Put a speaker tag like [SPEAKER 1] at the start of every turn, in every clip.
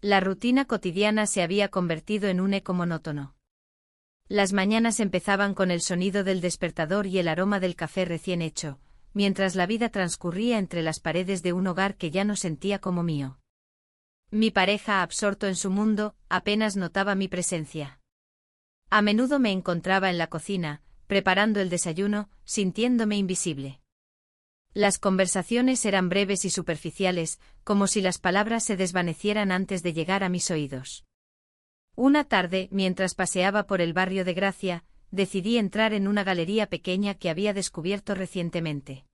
[SPEAKER 1] La rutina cotidiana se había convertido en un eco monótono. Las mañanas empezaban con el sonido del despertador y el aroma del café recién hecho, mientras la vida transcurría entre las paredes de un hogar que ya no sentía como mío. Mi pareja, absorto en su mundo, apenas notaba mi presencia. A menudo me encontraba en la cocina, preparando el desayuno, sintiéndome invisible. Las conversaciones eran breves y superficiales, como si las palabras se desvanecieran antes de llegar a mis oídos. Una tarde, mientras paseaba por el barrio de Gracia, decidí entrar en una galería pequeña que había descubierto recientemente.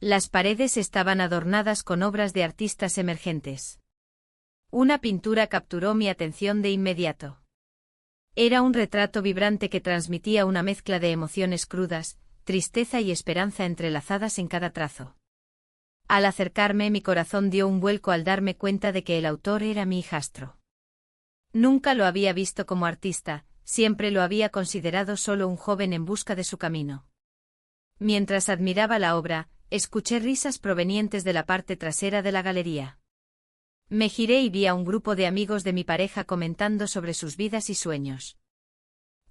[SPEAKER 1] Las paredes estaban adornadas con obras de artistas emergentes. Una pintura capturó mi atención de inmediato. Era un retrato vibrante que transmitía una mezcla de emociones crudas, tristeza y esperanza entrelazadas en cada trazo. Al acercarme, mi corazón dio un vuelco al darme cuenta de que el autor era mi hijastro. Nunca lo había visto como artista, siempre lo había considerado solo un joven en busca de su camino. Mientras admiraba la obra, escuché risas provenientes de la parte trasera de la galería. Me giré y vi a un grupo de amigos de mi pareja comentando sobre sus vidas y sueños.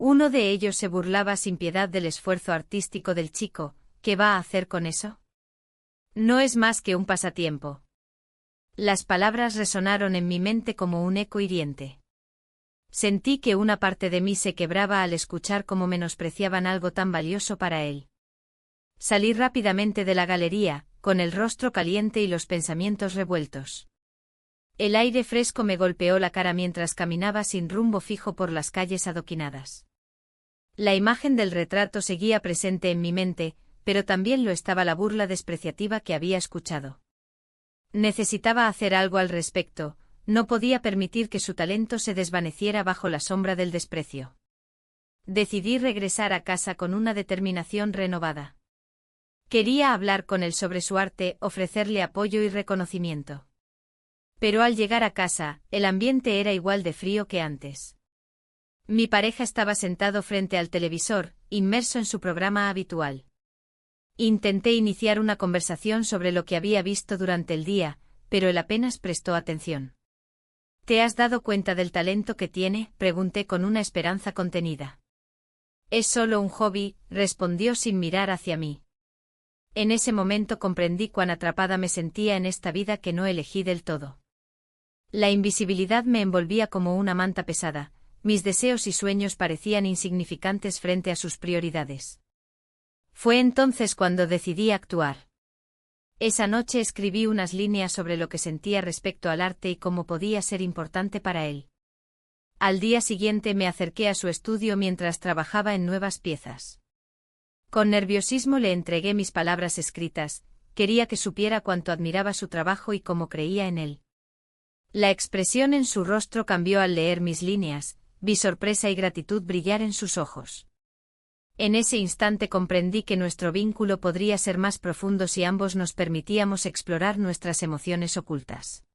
[SPEAKER 1] Uno de ellos se burlaba sin piedad del esfuerzo artístico del chico. ¿Qué va a hacer con eso? No es más que un pasatiempo. Las palabras resonaron en mi mente como un eco hiriente. Sentí que una parte de mí se quebraba al escuchar cómo menospreciaban algo tan valioso para él. Salí rápidamente de la galería, con el rostro caliente y los pensamientos revueltos. El aire fresco me golpeó la cara mientras caminaba sin rumbo fijo por las calles adoquinadas. La imagen del retrato seguía presente en mi mente, pero también lo estaba la burla despreciativa que había escuchado. Necesitaba hacer algo al respecto. No podía permitir que su talento se desvaneciera bajo la sombra del desprecio. Decidí regresar a casa con una determinación renovada. Quería hablar con él sobre su arte, ofrecerle apoyo y reconocimiento. Pero al llegar a casa, el ambiente era igual de frío que antes. Mi pareja estaba sentado frente al televisor, inmerso en su programa habitual. Intenté iniciar una conversación sobre lo que había visto durante el día, pero él apenas prestó atención. ¿Te has dado cuenta del talento que tiene?, pregunté con una esperanza contenida. Es solo un hobby, respondió sin mirar hacia mí. En ese momento comprendí cuán atrapada me sentía en esta vida que no elegí del todo. La invisibilidad me envolvía como una manta pesada, mis deseos y sueños parecían insignificantes frente a sus prioridades. Fue entonces cuando decidí actuar. Esa noche escribí unas líneas sobre lo que sentía respecto al arte y cómo podía ser importante para él. Al día siguiente me acerqué a su estudio mientras trabajaba en nuevas piezas. Con nerviosismo le entregué mis palabras escritas, quería que supiera cuánto admiraba su trabajo y cómo creía en él. La expresión en su rostro cambió al leer mis líneas, vi sorpresa y gratitud brillar en sus ojos. En ese instante comprendí que nuestro vínculo podría ser más profundo si ambos nos permitíamos explorar nuestras emociones ocultas.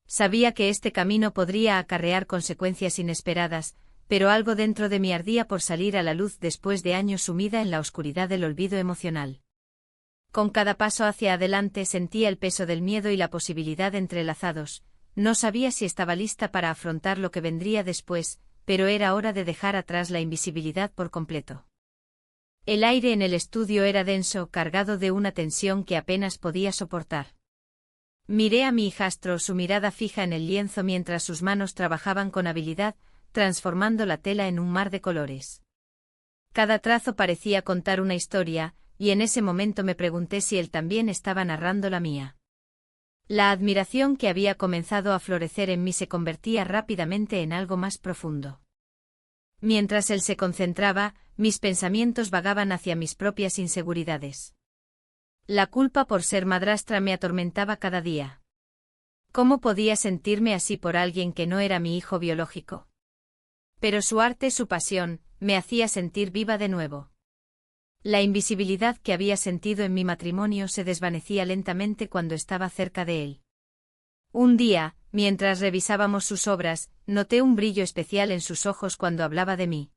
[SPEAKER 1] Sabía que este camino podría acarrear consecuencias inesperadas, pero algo dentro de mí ardía por salir a la luz después de años sumida en la oscuridad del olvido emocional. Con cada paso hacia adelante sentía el peso del miedo y la posibilidad entrelazados. No sabía si estaba lista para afrontar lo que vendría después, pero era hora de dejar atrás la invisibilidad por completo. El aire en el estudio era denso, cargado de una tensión que apenas podía soportar. Miré a mi hijastro, su mirada fija en el lienzo mientras sus manos trabajaban con habilidad, transformando la tela en un mar de colores. Cada trazo parecía contar una historia, y en ese momento me pregunté si él también estaba narrando la mía. La admiración que había comenzado a florecer en mí se convertía rápidamente en algo más profundo. Mientras él se concentraba, mis pensamientos vagaban hacia mis propias inseguridades. La culpa por ser madrastra me atormentaba cada día. ¿Cómo podía sentirme así por alguien que no era mi hijo biológico? Pero su arte, su pasión, me hacía sentir viva de nuevo. La invisibilidad que había sentido en mi matrimonio se desvanecía lentamente cuando estaba cerca de él. Un día, mientras revisábamos sus obras, noté un brillo especial en sus ojos cuando hablaba de mí.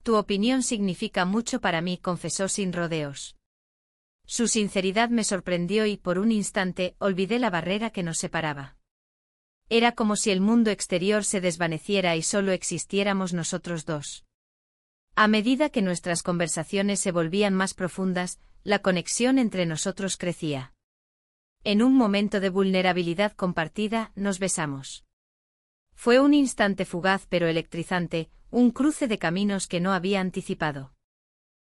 [SPEAKER 1] Tu opinión significa mucho para mí, confesó sin rodeos. Su sinceridad me sorprendió y por un instante olvidé la barrera que nos separaba. Era como si el mundo exterior se desvaneciera y solo existiéramos nosotros dos. A medida que nuestras conversaciones se volvían más profundas, la conexión entre nosotros crecía. En un momento de vulnerabilidad compartida, nos besamos. Fue un instante fugaz pero electrizante, un cruce de caminos que no había anticipado.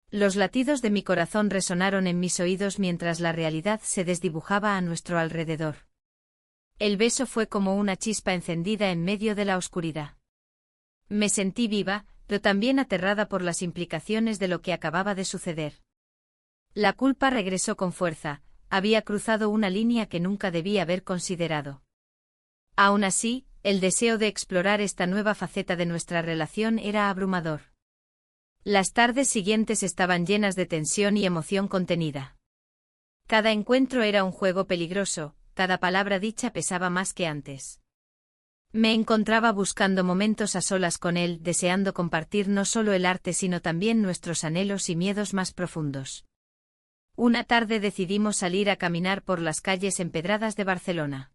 [SPEAKER 1] Los latidos de mi corazón resonaron en mis oídos mientras la realidad se desdibujaba a nuestro alrededor. El beso fue como una chispa encendida en medio de la oscuridad. Me sentí viva, pero también aterrada por las implicaciones de lo que acababa de suceder. La culpa regresó con fuerza, había cruzado una línea que nunca debía haber considerado. Aún así, el deseo de explorar esta nueva faceta de nuestra relación era abrumador. Las tardes siguientes estaban llenas de tensión y emoción contenida. Cada encuentro era un juego peligroso, cada palabra dicha pesaba más que antes. Me encontraba buscando momentos a solas con él, deseando compartir no solo el arte sino también nuestros anhelos y miedos más profundos. Una tarde decidimos salir a caminar por las calles empedradas de Barcelona.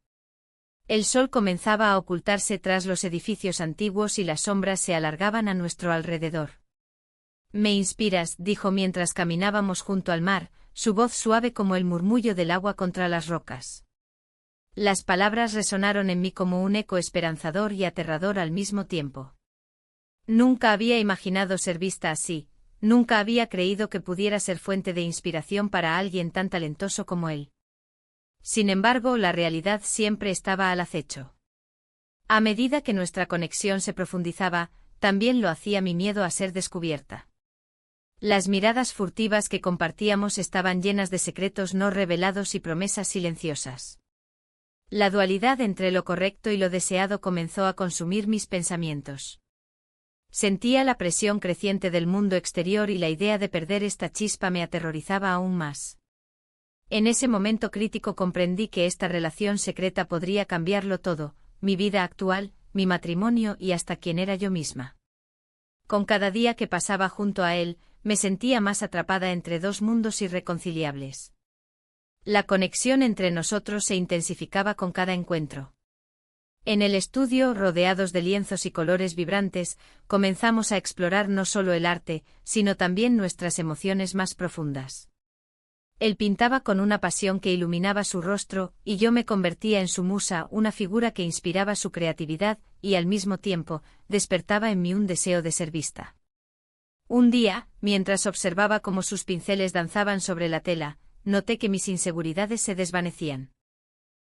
[SPEAKER 1] El sol comenzaba a ocultarse tras los edificios antiguos y las sombras se alargaban a nuestro alrededor. «Me inspiras», dijo mientras caminábamos junto al mar, su voz suave como el murmullo del agua contra las rocas. Las palabras resonaron en mí como un eco esperanzador y aterrador al mismo tiempo. Nunca había imaginado ser vista así, nunca había creído que pudiera ser fuente de inspiración para alguien tan talentoso como él. Sin embargo, la realidad siempre estaba al acecho. A medida que nuestra conexión se profundizaba, también lo hacía mi miedo a ser descubierta. Las miradas furtivas que compartíamos estaban llenas de secretos no revelados y promesas silenciosas. La dualidad entre lo correcto y lo deseado comenzó a consumir mis pensamientos. Sentía la presión creciente del mundo exterior y la idea de perder esta chispa me aterrorizaba aún más. En ese momento crítico comprendí que esta relación secreta podría cambiarlo todo, mi vida actual, mi matrimonio y hasta quién era yo misma. Con cada día que pasaba junto a él, me sentía más atrapada entre dos mundos irreconciliables. La conexión entre nosotros se intensificaba con cada encuentro. En el estudio, rodeados de lienzos y colores vibrantes, comenzamos a explorar no solo el arte, sino también nuestras emociones más profundas. Él pintaba con una pasión que iluminaba su rostro, y yo me convertía en su musa, una figura que inspiraba su creatividad, y al mismo tiempo, despertaba en mí un deseo de ser vista. Un día, mientras observaba cómo sus pinceles danzaban sobre la tela, noté que mis inseguridades se desvanecían.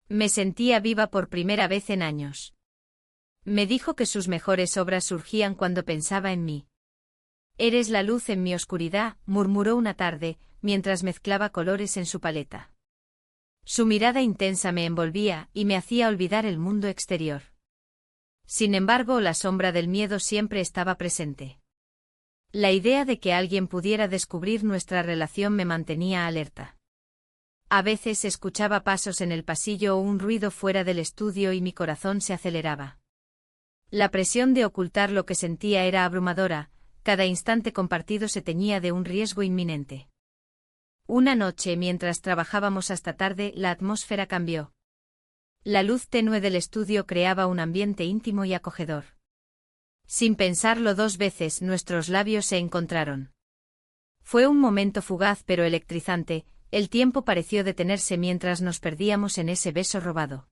[SPEAKER 1] Me sentía viva por primera vez en años. Me dijo que sus mejores obras surgían cuando pensaba en mí. «Eres la luz en mi oscuridad», murmuró una tarde, mientras mezclaba colores en su paleta. Su mirada intensa me envolvía y me hacía olvidar el mundo exterior. Sin embargo, la sombra del miedo siempre estaba presente. La idea de que alguien pudiera descubrir nuestra relación me mantenía alerta. A veces escuchaba pasos en el pasillo o un ruido fuera del estudio y mi corazón se aceleraba. La presión de ocultar lo que sentía era abrumadora, cada instante compartido se teñía de un riesgo inminente. Una noche, mientras trabajábamos hasta tarde, la atmósfera cambió. La luz tenue del estudio creaba un ambiente íntimo y acogedor. Sin pensarlo dos veces, nuestros labios se encontraron. Fue un momento fugaz pero electrizante. El tiempo pareció detenerse mientras nos perdíamos en ese beso robado.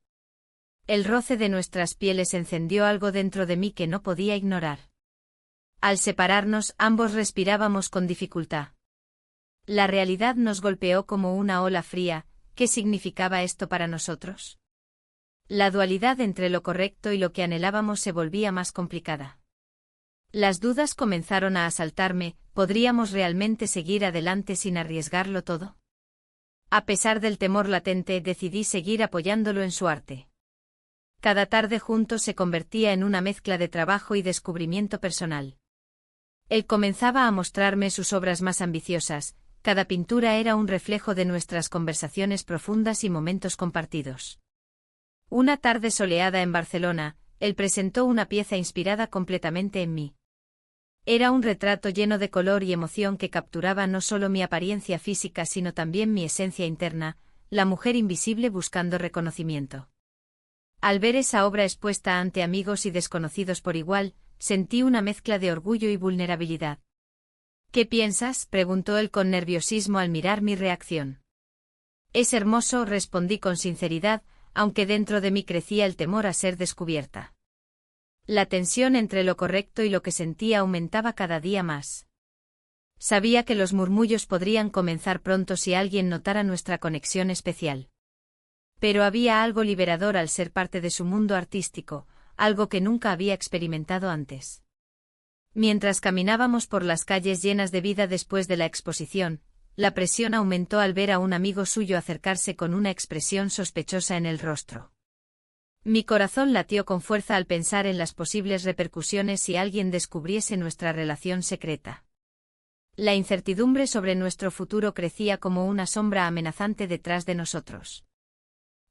[SPEAKER 1] El roce de nuestras pieles encendió algo dentro de mí que no podía ignorar. Al separarnos, ambos respirábamos con dificultad. La realidad nos golpeó como una ola fría. ¿Qué significaba esto para nosotros? La dualidad entre lo correcto y lo que anhelábamos se volvía más complicada. Las dudas comenzaron a asaltarme. ¿Podríamos realmente seguir adelante sin arriesgarlo todo? A pesar del temor latente, decidí seguir apoyándolo en su arte. Cada tarde juntos se convertía en una mezcla de trabajo y descubrimiento personal. Él comenzaba a mostrarme sus obras más ambiciosas, cada pintura era un reflejo de nuestras conversaciones profundas y momentos compartidos. Una tarde soleada en Barcelona, él presentó una pieza inspirada completamente en mí. Era un retrato lleno de color y emoción que capturaba no solo mi apariencia física sino también mi esencia interna, la mujer invisible buscando reconocimiento. Al ver esa obra expuesta ante amigos y desconocidos por igual, sentí una mezcla de orgullo y vulnerabilidad. ¿Qué piensas?, preguntó él con nerviosismo al mirar mi reacción. Es hermoso, respondí con sinceridad, aunque dentro de mí crecía el temor a ser descubierta. La tensión entre lo correcto y lo que sentía aumentaba cada día más. Sabía que los murmullos podrían comenzar pronto si alguien notara nuestra conexión especial. Pero había algo liberador al ser parte de su mundo artístico, algo que nunca había experimentado antes. Mientras caminábamos por las calles llenas de vida después de la exposición, la presión aumentó al ver a un amigo suyo acercarse con una expresión sospechosa en el rostro. Mi corazón latió con fuerza al pensar en las posibles repercusiones si alguien descubriese nuestra relación secreta. La incertidumbre sobre nuestro futuro crecía como una sombra amenazante detrás de nosotros.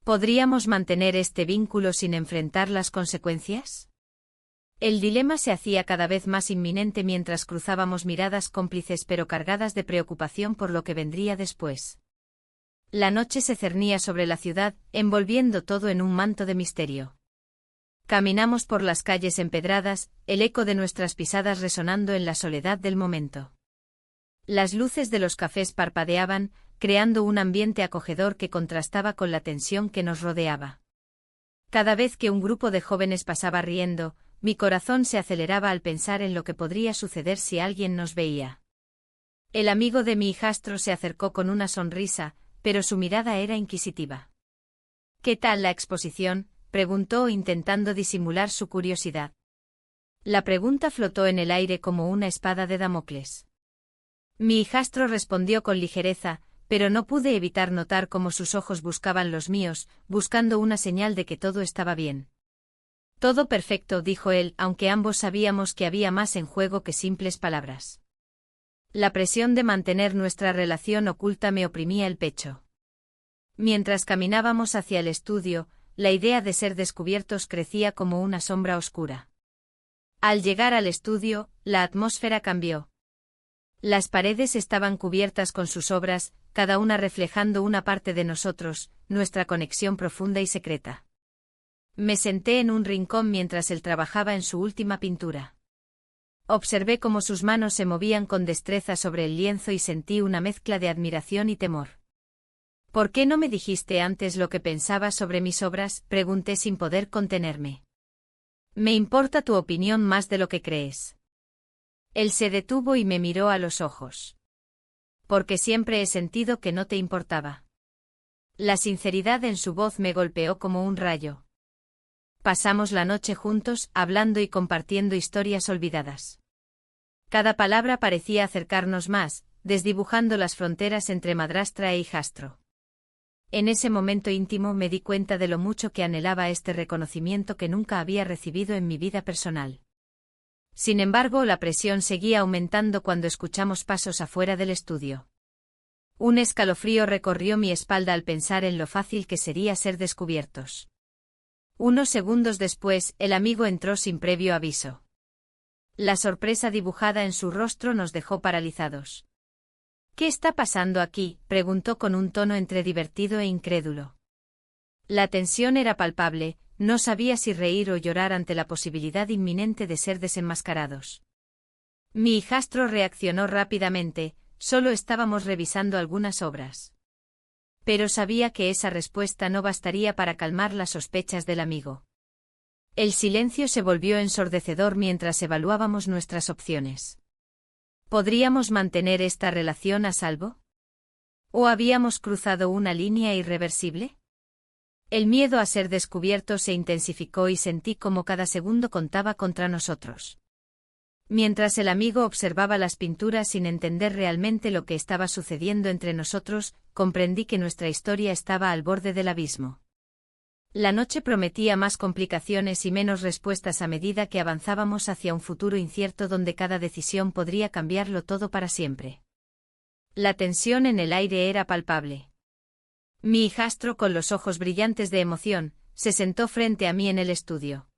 [SPEAKER 1] ¿Podríamos mantener este vínculo sin enfrentar las consecuencias? El dilema se hacía cada vez más inminente mientras cruzábamos miradas cómplices pero cargadas de preocupación por lo que vendría después. La noche se cernía sobre la ciudad, envolviendo todo en un manto de misterio. Caminamos por las calles empedradas, el eco de nuestras pisadas resonando en la soledad del momento. Las luces de los cafés parpadeaban, creando un ambiente acogedor que contrastaba con la tensión que nos rodeaba. Cada vez que un grupo de jóvenes pasaba riendo, mi corazón se aceleraba al pensar en lo que podría suceder si alguien nos veía. El amigo de mi hijastro se acercó con una sonrisa, pero su mirada era inquisitiva. ¿Qué tal la exposición?, preguntó intentando disimular su curiosidad. La pregunta flotó en el aire como una espada de Damocles. Mi hijastro respondió con ligereza, pero no pude evitar notar cómo sus ojos buscaban los míos, buscando una señal de que todo estaba bien. Todo perfecto, dijo él, aunque ambos sabíamos que había más en juego que simples palabras. La presión de mantener nuestra relación oculta me oprimía el pecho. Mientras caminábamos hacia el estudio, la idea de ser descubiertos crecía como una sombra oscura. Al llegar al estudio, la atmósfera cambió. Las paredes estaban cubiertas con sus obras, cada una reflejando una parte de nosotros, nuestra conexión profunda y secreta. Me senté en un rincón mientras él trabajaba en su última pintura. Observé cómo sus manos se movían con destreza sobre el lienzo y sentí una mezcla de admiración y temor. ¿Por qué no me dijiste antes lo que pensabas sobre mis obras?, pregunté sin poder contenerme. Me importa tu opinión más de lo que crees. Él se detuvo y me miró a los ojos. Porque siempre he sentido que no te importaba. La sinceridad en su voz me golpeó como un rayo. Pasamos la noche juntos, hablando y compartiendo historias olvidadas. Cada palabra parecía acercarnos más, desdibujando las fronteras entre madrastra e hijastro. En ese momento íntimo me di cuenta de lo mucho que anhelaba este reconocimiento que nunca había recibido en mi vida personal. Sin embargo, la presión seguía aumentando cuando escuchamos pasos afuera del estudio. Un escalofrío recorrió mi espalda al pensar en lo fácil que sería ser descubiertos. Unos segundos después, el amigo entró sin previo aviso. La sorpresa dibujada en su rostro nos dejó paralizados. ¿Qué está pasando aquí?, preguntó con un tono entre divertido e incrédulo. La tensión era palpable, no sabía si reír o llorar ante la posibilidad inminente de ser desenmascarados. Mi hijastro reaccionó rápidamente, solo estábamos revisando algunas obras. Pero sabía que esa respuesta no bastaría para calmar las sospechas del amigo. El silencio se volvió ensordecedor mientras evaluábamos nuestras opciones. ¿Podríamos mantener esta relación a salvo? ¿O habíamos cruzado una línea irreversible? El miedo a ser descubierto se intensificó y sentí como cada segundo contaba contra nosotros. Mientras el amigo observaba las pinturas sin entender realmente lo que estaba sucediendo entre nosotros, comprendí que nuestra historia estaba al borde del abismo. La noche prometía más complicaciones y menos respuestas a medida que avanzábamos hacia un futuro incierto donde cada decisión podría cambiarlo todo para siempre. La tensión en el aire era palpable. Mi hijastro, con los ojos brillantes de emoción, se sentó frente a mí en el estudio.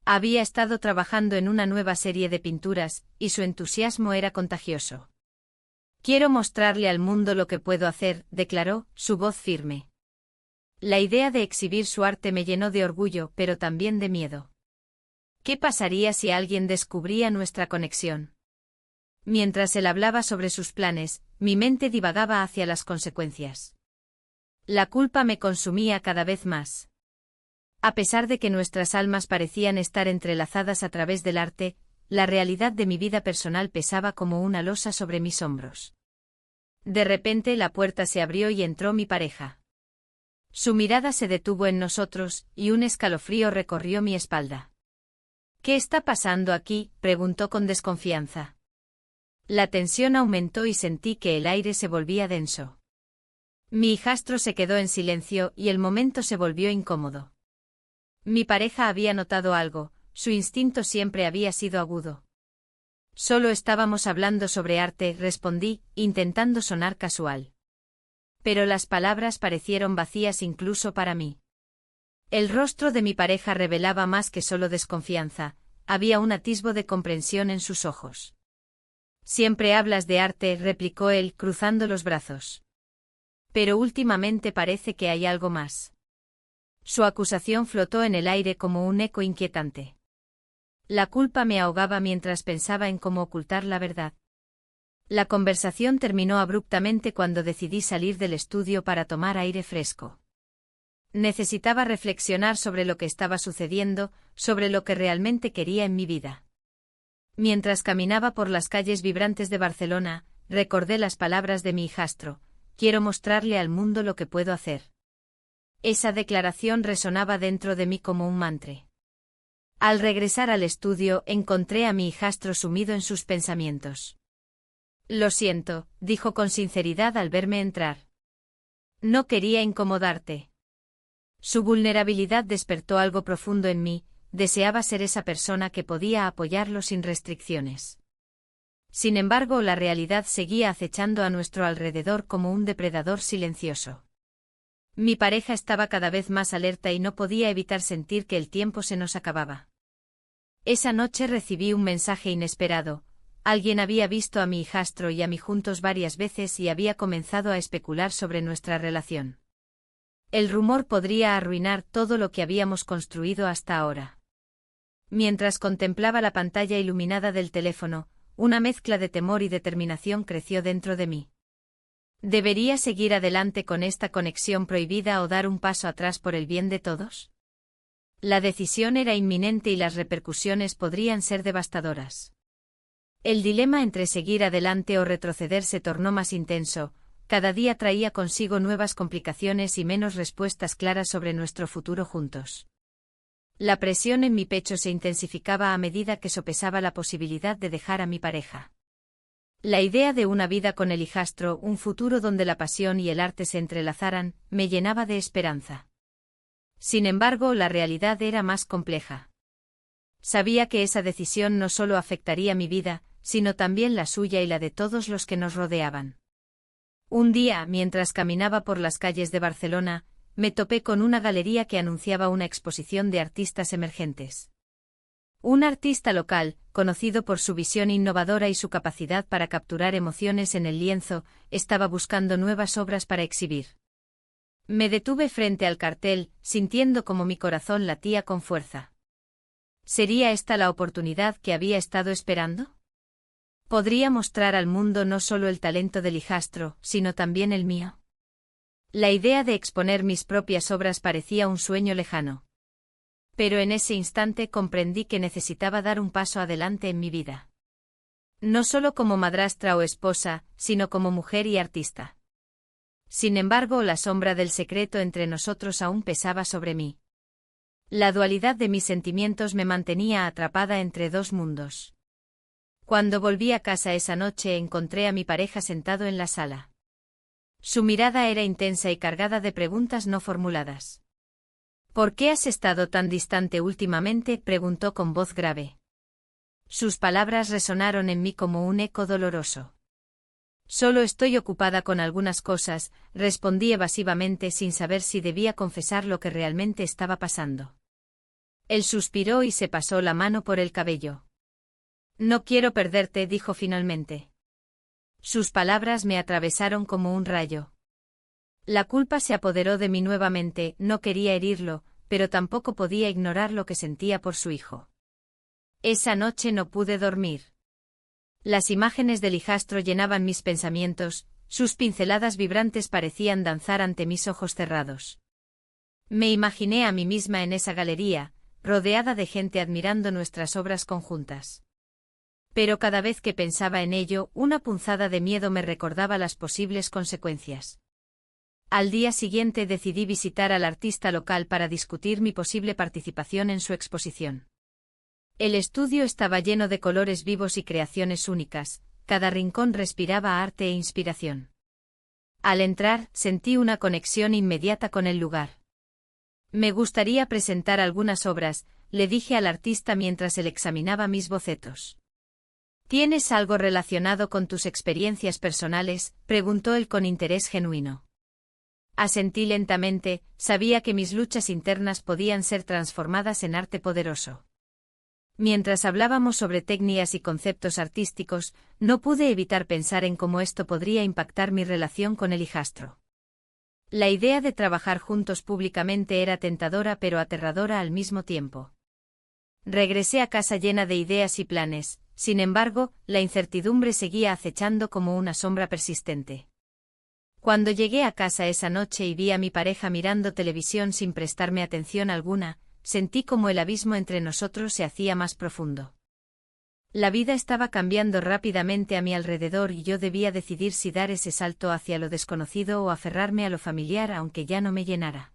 [SPEAKER 1] Había estado trabajando en una nueva serie de pinturas, y su entusiasmo era contagioso. Quiero mostrarle al mundo lo que puedo hacer, declaró, su voz firme. La idea de exhibir su arte me llenó de orgullo, pero también de miedo. ¿Qué pasaría si alguien descubría nuestra conexión? Mientras él hablaba sobre sus planes, mi mente divagaba hacia las consecuencias. La culpa me consumía cada vez más. A pesar de que nuestras almas parecían estar entrelazadas a través del arte, la realidad de mi vida personal pesaba como una losa sobre mis hombros. De repente la puerta se abrió y entró mi pareja. Su mirada se detuvo en nosotros, y un escalofrío recorrió mi espalda. ¿Qué está pasando aquí?, preguntó con desconfianza. La tensión aumentó y sentí que el aire se volvía denso. Mi hijastro se quedó en silencio y el momento se volvió incómodo. Mi pareja había notado algo, su instinto siempre había sido agudo. Solo estábamos hablando sobre arte, respondí, intentando sonar casual. Pero las palabras parecieron vacías incluso para mí. El rostro de mi pareja revelaba más que solo desconfianza, había un atisbo de comprensión en sus ojos. Siempre hablas de arte, replicó él, cruzando los brazos. Pero últimamente parece que hay algo más. Su acusación flotó en el aire como un eco inquietante. La culpa me ahogaba mientras pensaba en cómo ocultar la verdad. La conversación terminó abruptamente cuando decidí salir del estudio para tomar aire fresco. Necesitaba reflexionar sobre lo que estaba sucediendo, sobre lo que realmente quería en mi vida. Mientras caminaba por las calles vibrantes de Barcelona, recordé las palabras de mi hijastro: quiero mostrarle al mundo lo que puedo hacer. Esa declaración resonaba dentro de mí como un mantra. Al regresar al estudio, encontré a mi hijastro sumido en sus pensamientos. Lo siento, dijo con sinceridad al verme entrar. No quería incomodarte. Su vulnerabilidad despertó algo profundo en mí, deseaba ser esa persona que podía apoyarlo sin restricciones. Sin embargo, la realidad seguía acechando a nuestro alrededor como un depredador silencioso. Mi pareja estaba cada vez más alerta y no podía evitar sentir que el tiempo se nos acababa. Esa noche recibí un mensaje inesperado. Alguien había visto a mi hijastro y a mí juntos varias veces y había comenzado a especular sobre nuestra relación. El rumor podría arruinar todo lo que habíamos construido hasta ahora. Mientras contemplaba la pantalla iluminada del teléfono, una mezcla de temor y determinación creció dentro de mí. ¿Debería seguir adelante con esta conexión prohibida o dar un paso atrás por el bien de todos? La decisión era inminente y las repercusiones podrían ser devastadoras. El dilema entre seguir adelante o retroceder se tornó más intenso, cada día traía consigo nuevas complicaciones y menos respuestas claras sobre nuestro futuro juntos. La presión en mi pecho se intensificaba a medida que sopesaba la posibilidad de dejar a mi pareja. La idea de una vida con el hijastro, un futuro donde la pasión y el arte se entrelazaran, me llenaba de esperanza. Sin embargo, la realidad era más compleja. Sabía que esa decisión no solo afectaría mi vida, sino también la suya y la de todos los que nos rodeaban. Un día, mientras caminaba por las calles de Barcelona, me topé con una galería que anunciaba una exposición de artistas emergentes. Un artista local, conocido por su visión innovadora y su capacidad para capturar emociones en el lienzo, estaba buscando nuevas obras para exhibir. Me detuve frente al cartel, sintiendo como mi corazón latía con fuerza. ¿Sería esta la oportunidad que había estado esperando? ¿Podría mostrar al mundo no solo el talento del hijastro, sino también el mío? La idea de exponer mis propias obras parecía un sueño lejano. Pero en ese instante comprendí que necesitaba dar un paso adelante en mi vida. No solo como madrastra o esposa, sino como mujer y artista. Sin embargo, la sombra del secreto entre nosotros aún pesaba sobre mí. La dualidad de mis sentimientos me mantenía atrapada entre dos mundos. Cuando volví a casa esa noche encontré a mi pareja sentado en la sala. Su mirada era intensa y cargada de preguntas no formuladas. ¿Por qué has estado tan distante últimamente?, preguntó con voz grave. Sus palabras resonaron en mí como un eco doloroso. Solo estoy ocupada con algunas cosas, respondí evasivamente sin saber si debía confesar lo que realmente estaba pasando. Él suspiró y se pasó la mano por el cabello. No quiero perderte, dijo finalmente. Sus palabras me atravesaron como un rayo. La culpa se apoderó de mí nuevamente, no quería herirlo, pero tampoco podía ignorar lo que sentía por su hijo. Esa noche no pude dormir. Las imágenes del hijastro llenaban mis pensamientos, sus pinceladas vibrantes parecían danzar ante mis ojos cerrados. Me imaginé a mí misma en esa galería, rodeada de gente admirando nuestras obras conjuntas. Pero cada vez que pensaba en ello, una punzada de miedo me recordaba las posibles consecuencias. Al día siguiente decidí visitar al artista local para discutir mi posible participación en su exposición. El estudio estaba lleno de colores vivos y creaciones únicas, cada rincón respiraba arte e inspiración. Al entrar, sentí una conexión inmediata con el lugar. Me gustaría presentar algunas obras, le dije al artista mientras él examinaba mis bocetos. ¿Tienes algo relacionado con tus experiencias personales?, preguntó él con interés genuino. Asentí lentamente, sabía que mis luchas internas podían ser transformadas en arte poderoso. Mientras hablábamos sobre técnicas y conceptos artísticos, no pude evitar pensar en cómo esto podría impactar mi relación con el hijastro. La idea de trabajar juntos públicamente era tentadora pero aterradora al mismo tiempo. Regresé a casa llena de ideas y planes, sin embargo, la incertidumbre seguía acechando como una sombra persistente. Cuando llegué a casa esa noche y vi a mi pareja mirando televisión sin prestarme atención alguna, sentí como el abismo entre nosotros se hacía más profundo. La vida estaba cambiando rápidamente a mi alrededor y yo debía decidir si dar ese salto hacia lo desconocido o aferrarme a lo familiar aunque ya no me llenara.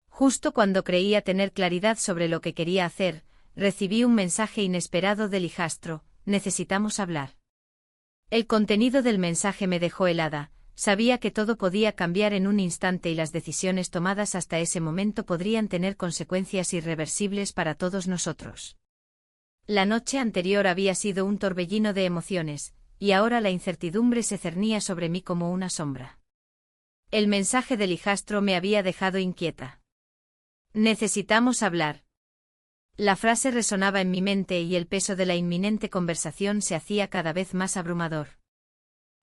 [SPEAKER 1] Justo cuando creía tener claridad sobre lo que quería hacer, recibí un mensaje inesperado del hijastro: necesitamos hablar. El contenido del mensaje me dejó helada. Sabía que todo podía cambiar en un instante y las decisiones tomadas hasta ese momento podrían tener consecuencias irreversibles para todos nosotros. La noche anterior había sido un torbellino de emociones, y ahora la incertidumbre se cernía sobre mí como una sombra. El mensaje del hijastro me había dejado inquieta. Necesitamos hablar. La frase resonaba en mi mente y el peso de la inminente conversación se hacía cada vez más abrumador.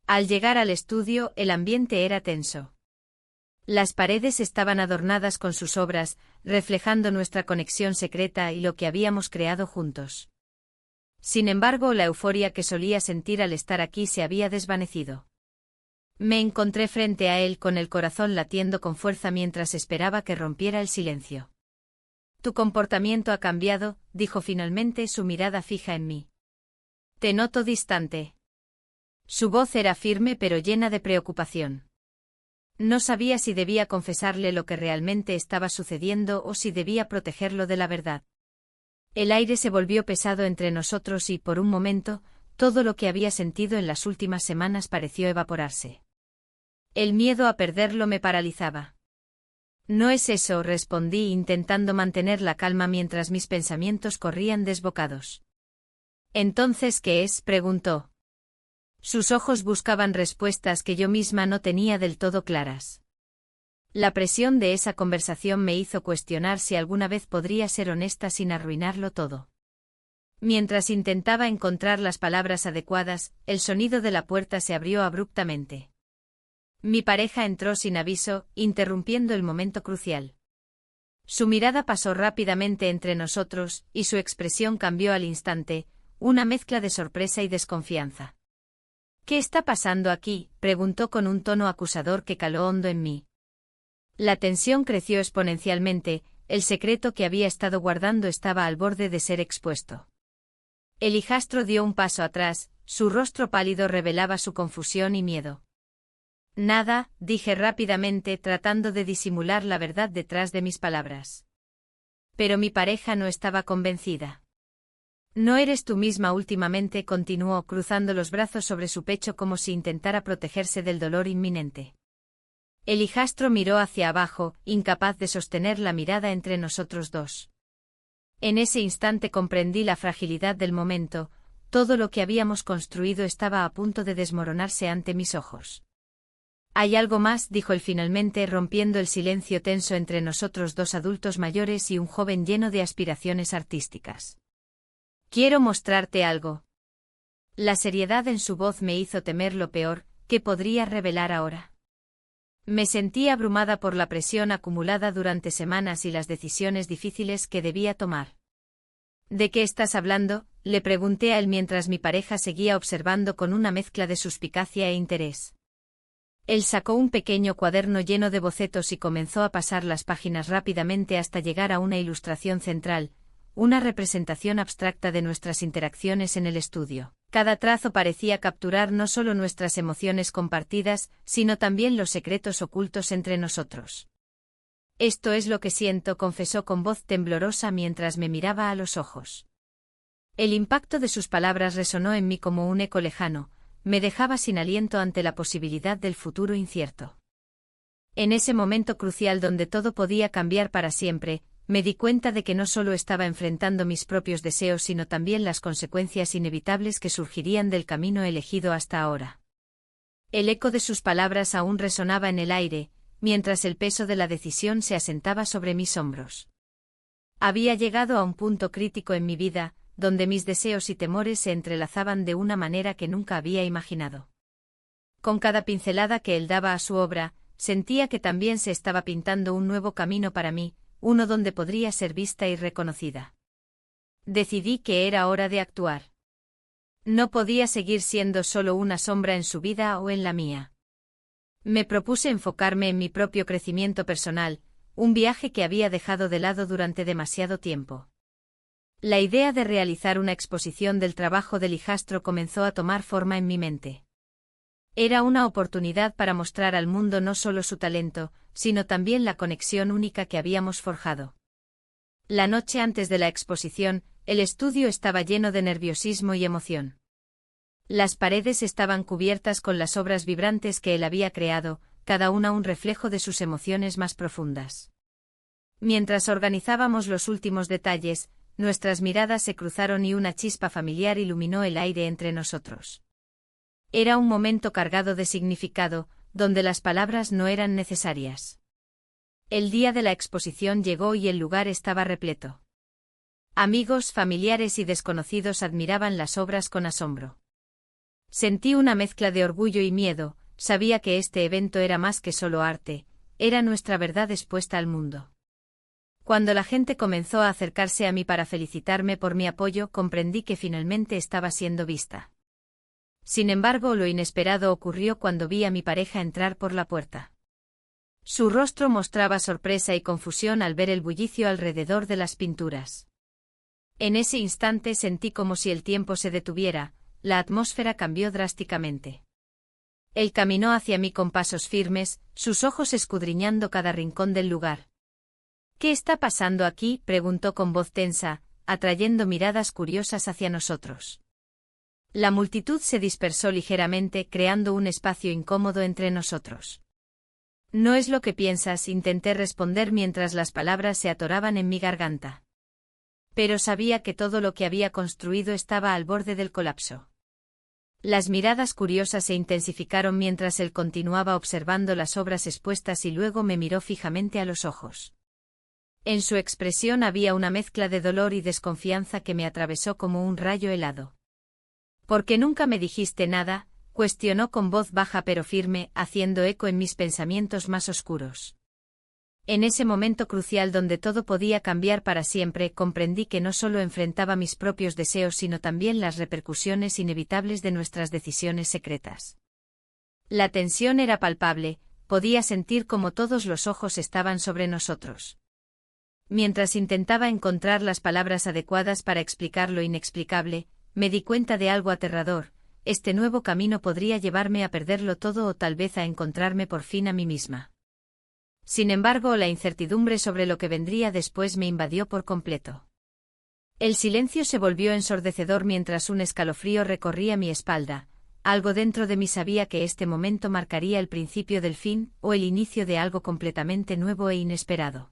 [SPEAKER 1] Al llegar al estudio, el ambiente era tenso. Las paredes estaban adornadas con sus obras, reflejando nuestra conexión secreta y lo que habíamos creado juntos. Sin embargo, la euforia que solía sentir al estar aquí se había desvanecido. Me encontré frente a él con el corazón latiendo con fuerza mientras esperaba que rompiera el silencio. Tu comportamiento ha cambiado, dijo finalmente, su mirada fija en mí. Te noto distante. Su voz era firme pero llena de preocupación. No sabía si debía confesarle lo que realmente estaba sucediendo o si debía protegerlo de la verdad. El aire se volvió pesado entre nosotros y, por un momento, todo lo que había sentido en las últimas semanas pareció evaporarse. El miedo a perderlo me paralizaba. No es eso, respondí intentando mantener la calma mientras mis pensamientos corrían desbocados. ¿Entonces qué es?, preguntó. Sus ojos buscaban respuestas que yo misma no tenía del todo claras. La presión de esa conversación me hizo cuestionar si alguna vez podría ser honesta sin arruinarlo todo. Mientras intentaba encontrar las palabras adecuadas, el sonido de la puerta se abrió abruptamente. Mi pareja entró sin aviso, interrumpiendo el momento crucial. Su mirada pasó rápidamente entre nosotros, y su expresión cambió al instante, una mezcla de sorpresa y desconfianza. ¿Qué está pasando aquí?, preguntó con un tono acusador que caló hondo en mí. La tensión creció exponencialmente, el secreto que había estado guardando estaba al borde de ser expuesto. El hijastro dio un paso atrás, su rostro pálido revelaba su confusión y miedo. Nada, dije rápidamente tratando de disimular la verdad detrás de mis palabras. Pero mi pareja no estaba convencida. No eres tú misma últimamente, continuó cruzando los brazos sobre su pecho como si intentara protegerse del dolor inminente. El hijastro miró hacia abajo, incapaz de sostener la mirada entre nosotros dos. En ese instante comprendí la fragilidad del momento, todo lo que habíamos construido estaba a punto de desmoronarse ante mis ojos. Hay algo más, dijo él finalmente, rompiendo el silencio tenso entre nosotros dos adultos mayores y un joven lleno de aspiraciones artísticas. Quiero mostrarte algo. La seriedad en su voz me hizo temer lo peor, ¿qué podría revelar ahora? Me sentí abrumada por la presión acumulada durante semanas y las decisiones difíciles que debía tomar. ¿De qué estás hablando?, le pregunté a él mientras mi pareja seguía observando con una mezcla de suspicacia e interés. Él sacó un pequeño cuaderno lleno de bocetos y comenzó a pasar las páginas rápidamente hasta llegar a una ilustración central, una representación abstracta de nuestras interacciones en el estudio. Cada trazo parecía capturar no solo nuestras emociones compartidas, sino también los secretos ocultos entre nosotros. Esto es lo que siento, confesó con voz temblorosa mientras me miraba a los ojos. El impacto de sus palabras resonó en mí como un eco lejano, me dejaba sin aliento ante la posibilidad del futuro incierto. En ese momento crucial donde todo podía cambiar para siempre, me di cuenta de que no solo estaba enfrentando mis propios deseos sino también las consecuencias inevitables que surgirían del camino elegido hasta ahora. El eco de sus palabras aún resonaba en el aire, mientras el peso de la decisión se asentaba sobre mis hombros. Había llegado a un punto crítico en mi vida, donde mis deseos y temores se entrelazaban de una manera que nunca había imaginado. Con cada pincelada que él daba a su obra, sentía que también se estaba pintando un nuevo camino para mí, uno donde podría ser vista y reconocida. Decidí que era hora de actuar. No podía seguir siendo solo una sombra en su vida o en la mía. Me propuse enfocarme en mi propio crecimiento personal, un viaje que había dejado de lado durante demasiado tiempo. La idea de realizar una exposición del trabajo del hijastro comenzó a tomar forma en mi mente. Era una oportunidad para mostrar al mundo no solo su talento, sino también la conexión única que habíamos forjado. La noche antes de la exposición, el estudio estaba lleno de nerviosismo y emoción. Las paredes estaban cubiertas con las obras vibrantes que él había creado, cada una un reflejo de sus emociones más profundas. Mientras organizábamos los últimos detalles, nuestras miradas se cruzaron y una chispa familiar iluminó el aire entre nosotros. Era un momento cargado de significado, donde las palabras no eran necesarias. El día de la exposición llegó y el lugar estaba repleto. Amigos, familiares y desconocidos admiraban las obras con asombro. Sentí una mezcla de orgullo y miedo, sabía que este evento era más que solo arte, era nuestra verdad expuesta al mundo. Cuando la gente comenzó a acercarse a mí para felicitarme por mi apoyo, comprendí que finalmente estaba siendo vista. Sin embargo, lo inesperado ocurrió cuando vi a mi pareja entrar por la puerta. Su rostro mostraba sorpresa y confusión al ver el bullicio alrededor de las pinturas. En ese instante sentí como si el tiempo se detuviera, la atmósfera cambió drásticamente. Él caminó hacia mí con pasos firmes, sus ojos escudriñando cada rincón del lugar. ¿Qué está pasando aquí?, preguntó con voz tensa, atrayendo miradas curiosas hacia nosotros. La multitud se dispersó ligeramente, creando un espacio incómodo entre nosotros. No es lo que piensas, intenté responder mientras las palabras se atoraban en mi garganta. Pero sabía que todo lo que había construido estaba al borde del colapso. Las miradas curiosas se intensificaron mientras él continuaba observando las obras expuestas y luego me miró fijamente a los ojos. En su expresión había una mezcla de dolor y desconfianza que me atravesó como un rayo helado. ¿Por qué nunca me dijiste nada?, cuestionó con voz baja pero firme, haciendo eco en mis pensamientos más oscuros. En ese momento crucial donde todo podía cambiar para siempre, comprendí que no solo enfrentaba mis propios deseos sino también las repercusiones inevitables de nuestras decisiones secretas. La tensión era palpable, podía sentir como todos los ojos estaban sobre nosotros. Mientras intentaba encontrar las palabras adecuadas para explicar lo inexplicable, me di cuenta de algo aterrador: este nuevo camino podría llevarme a perderlo todo o tal vez a encontrarme por fin a mí misma. Sin embargo, la incertidumbre sobre lo que vendría después me invadió por completo. El silencio se volvió ensordecedor mientras un escalofrío recorría mi espalda. Algo dentro de mí sabía que este momento marcaría el principio del fin, o el inicio de algo completamente nuevo e inesperado.